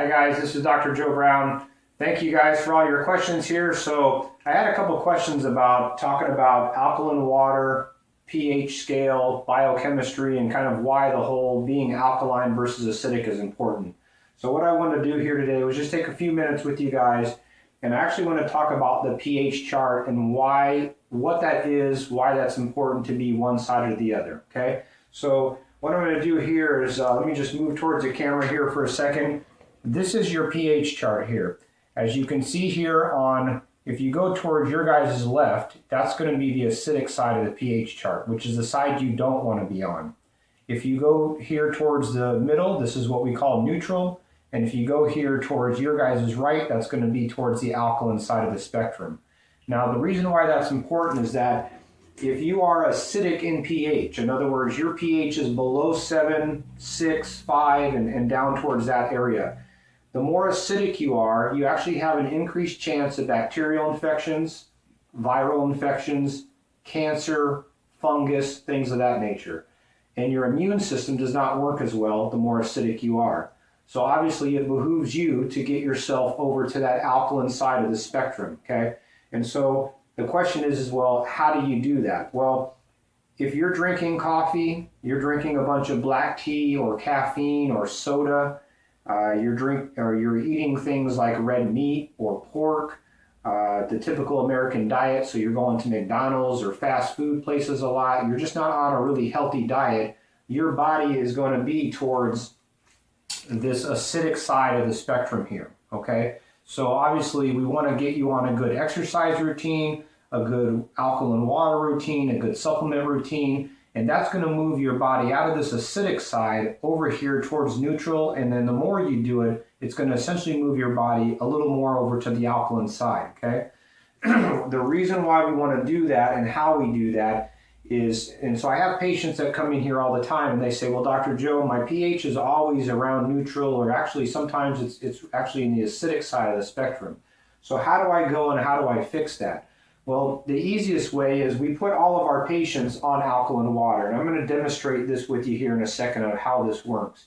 Hi guys, this is Dr. Joe Brown. Thank you guys for all your questions here. So I had a couple questions about talking about alkaline water, pH scale, biochemistry, and kind of why the whole being alkaline versus acidic is important. So what I want to do here today was just take a few minutes with you guys, and I actually want to talk about the pH chart and what that is, why that's important to be one side or the other, okay? So what I'm going to do here is, let me just move towards the camera here for a second. This is your pH chart here. As you can see here if you go towards your guys' left, that's going to be the acidic side of the pH chart, which is the side you don't want to be on. If you go here towards the middle, this is what we call neutral. And if you go here towards your guys' right, that's going to be towards the alkaline side of the spectrum. Now, the reason why that's important is that if you are acidic in pH, in other words, your pH is below 7, 6, 5, and down towards that area, the more acidic you are, you actually have an increased chance of bacterial infections, viral infections, cancer, fungus, things of that nature. And your immune system does not work as well the more acidic you are. So obviously it behooves you to get yourself over to that alkaline side of the spectrum, okay? And so the question is, well, how do you do that? Well, if you're drinking coffee, you're drinking a bunch of black tea or caffeine or soda, you're eating things like red meat or pork, the typical American diet, so you're going to McDonald's or fast food places a lot, you're just not on a really healthy diet, your body is going to be towards this acidic side of the spectrum here, okay? So obviously we want to get you on a good exercise routine, a good alkaline water routine, a good supplement routine, and that's going to move your body out of this acidic side over here towards neutral, and then the more you do it, it's going to essentially move your body a little more over to the alkaline side, okay? The reason why we want to do that and how we do that is, and so I have patients that come in here all the time and they say, well, Dr. Joe, my pH is always around neutral, or actually sometimes it's actually in the acidic side of the spectrum. So how do I go and how do I fix that? Well, the easiest way is we put all of our patients on alkaline water. And I'm going to demonstrate this with you here in a second of how this works.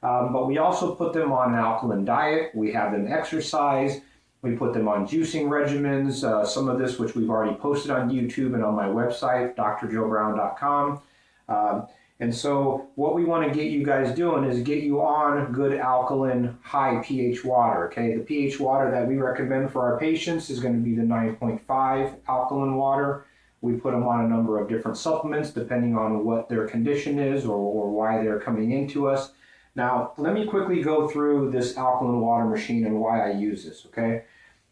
But we also put them on an alkaline diet. We have them exercise. We put them on juicing regimens. Some of this, which we've already posted on YouTube and on my website, drjoebrown.com. And so what we want to get you guys doing is get you on good alkaline high pH water, okay? The pH water that we recommend for our patients is going to be the 9.5 alkaline water. We put them on a number of different supplements depending on what their condition is or why they're coming into us. Now, let me quickly go through this alkaline water machine and why I use this, okay?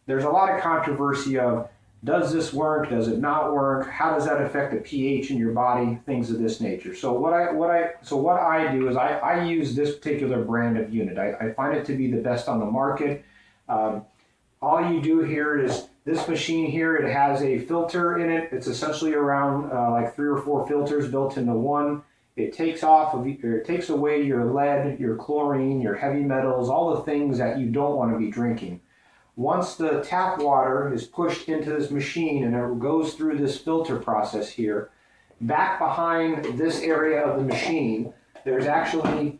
There's a lot of controversy of, does this work? Does it not work? How does that affect the pH in your body? Things of this nature. So what I do is I use this particular brand of unit. I find it to be the best on the market. All you do here is this machine here, it has a filter in it. It's essentially around like 3 or 4 filters built into one. It takes away your lead, your chlorine, your heavy metals, all the things that you don't want to be drinking. Once the tap water is pushed into this machine and it goes through this filter process here, back behind this area of the machine, there's actually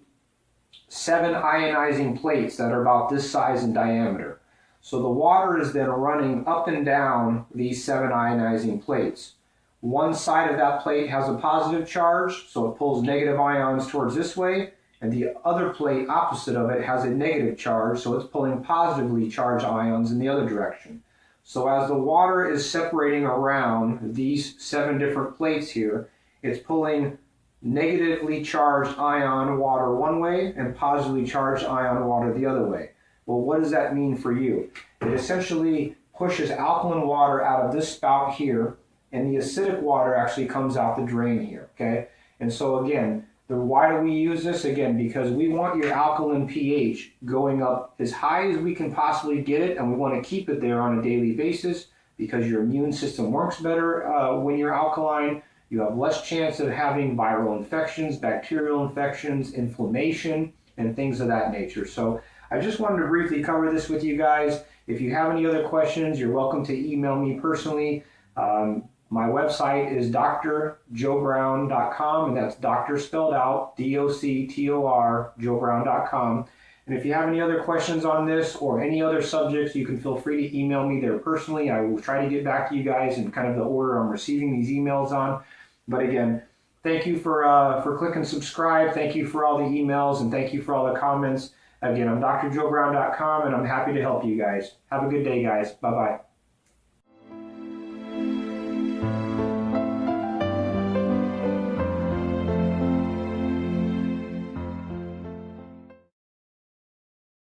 7 ionizing plates that are about this size in diameter. So the water is then running up and down these 7 ionizing plates. One side of that plate has a positive charge, so it pulls negative ions towards this way, and the other plate opposite of it has a negative charge, so it's pulling positively charged ions in the other direction. So as the water is separating around these 7 different plates here, it's pulling negatively charged ion water one way and positively charged ion water the other way. Well, what does that mean for you? It essentially pushes alkaline water out of this spout here, and the acidic water actually comes out the drain here, okay? And so again, why do we use this? Again, because we want your alkaline pH going up as high as we can possibly get it, and we want to keep it there on a daily basis because your immune system works better when you're alkaline. You have less chance of having viral infections, bacterial infections, inflammation, and things of that nature. So I just wanted to briefly cover this with you guys. If you have any other questions, you're welcome to email me personally. My website is drjoebrown.com, and that's doctor spelled out, D-O-C-T-O-R, joebrown.com. And if you have any other questions on this or any other subjects, you can feel free to email me there personally. I will try to get back to you guys in kind of the order I'm receiving these emails on. But again, thank you for clicking subscribe. Thank you for all the emails, and thank you for all the comments. Again, I'm drjoebrown.com, and I'm happy to help you guys. Have a good day, guys. Bye-bye.